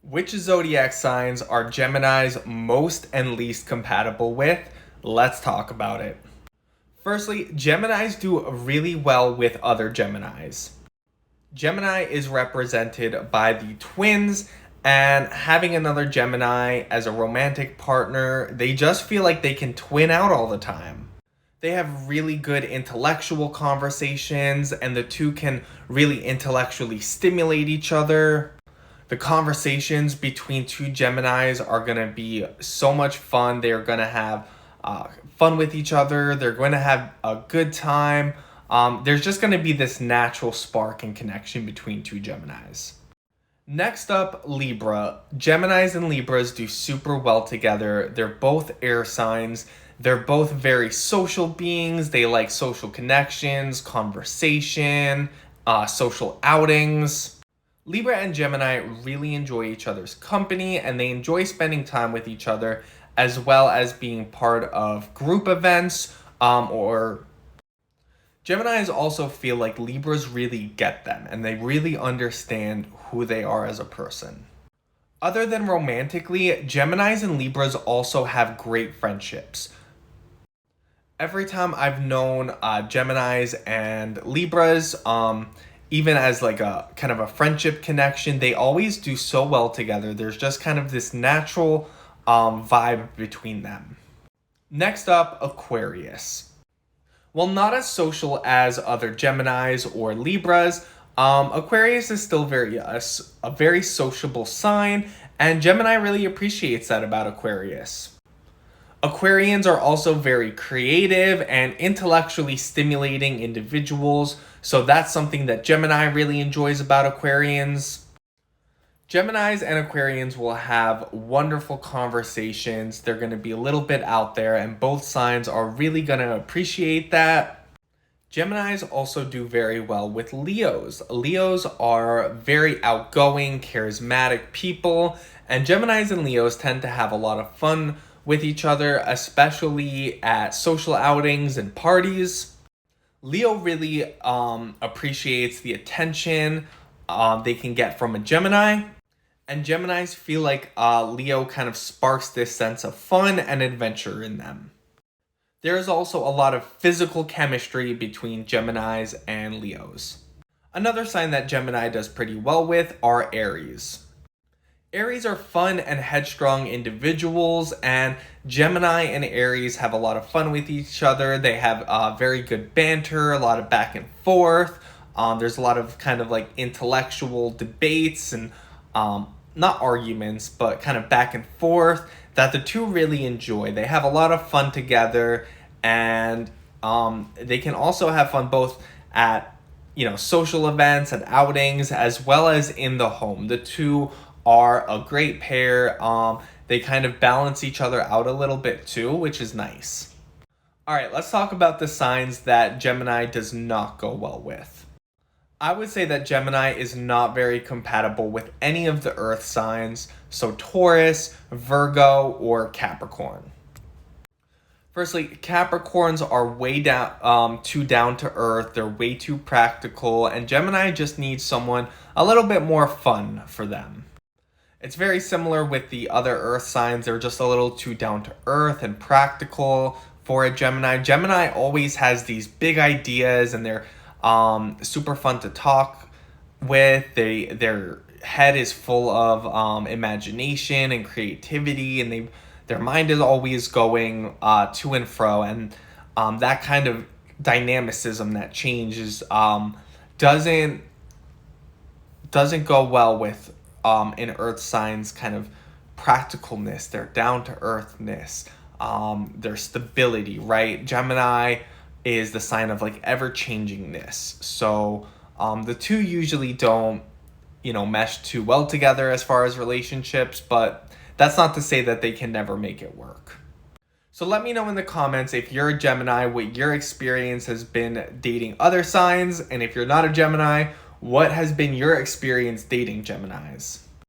Which zodiac signs are Geminis most and least compatible with? Let's talk about it. Firstly, Geminis do really well with other Geminis. Gemini is represented by the twins, and having another Gemini as a romantic partner, they just feel like they can twin out all the time. They have really good intellectual conversations, and the two can really intellectually stimulate each other. The conversations between two Geminis are going to be so much fun. They're going to have fun with each other. They're going to have a good time. There's just going to be this natural spark and connection between two Geminis. Next up, Libra. Geminis and Libras do super well together. They're both air signs. They're both very social beings. They like social connections, conversation, social outings. Libra and Gemini really enjoy each other's company, and they enjoy spending time with each other, as well as being part of group events, or Geminis also feel like Libras really get them, and they really understand who they are as a person. Other than romantically, Geminis and Libras also have great friendships. Every time I've known Geminis and Libras, even as like a kind of a friendship connection, they always do so well together. There's just kind of this natural vibe between them. Next up, Aquarius. While not as social as other Geminis or Libras, Aquarius is still a very sociable sign, and Gemini really appreciates that about Aquarius. Aquarians are also very creative and intellectually stimulating individuals, so that's something that Gemini really enjoys about Aquarians. Geminis and Aquarians will have wonderful conversations. They're going to be a little bit out there, and both signs are really going to appreciate that. Geminis also do very well with Leos. Leos are very outgoing, charismatic people, and Geminis and Leos tend to have a lot of fun with each other, especially at social outings and parties. Leo really appreciates the attention they can get from a Gemini, and Geminis feel like Leo kind of sparks this sense of fun and adventure in them. There is also a lot of physical chemistry between Geminis and Leos. Another sign that Gemini does pretty well with are Aries. Aries are fun and headstrong individuals, and Gemini and Aries have a lot of fun with each other. They have very good banter, a lot of back and forth. There's a lot of kind of like intellectual debates and not arguments, but kind of back and forth that the two really enjoy. They have a lot of fun together, and they can also have fun both at social events and outings, as well as in the home. The two are a great pair. They kind of balance each other out a little bit too, which is nice. All right, let's talk about the signs that Gemini does not go well with. I would say that Gemini is not very compatible with any of the earth signs, so Taurus, Virgo, or Capricorn. Firstly, Capricorns are way too down to earth. They're way too practical, and Gemini just needs someone a little bit more fun for them. It's very similar with the other earth signs. They're just a little too down to earth and practical for a Gemini. Gemini always has these big ideas, and they're super fun to talk with. Their head is full of imagination and creativity, and their mind is always going to and fro, and that kind of dynamicism, that changes, doesn't go well with in earth signs kind of practicalness, their down-to-earthness, their stability, right? Gemini is the sign of like ever-changingness. So the two usually don't, mesh too well together as far as relationships, but that's not to say that they can never make it work. So let me know in the comments if you're a Gemini, what your experience has been dating other signs, and if you're not a Gemini, what has been your experience dating Geminis?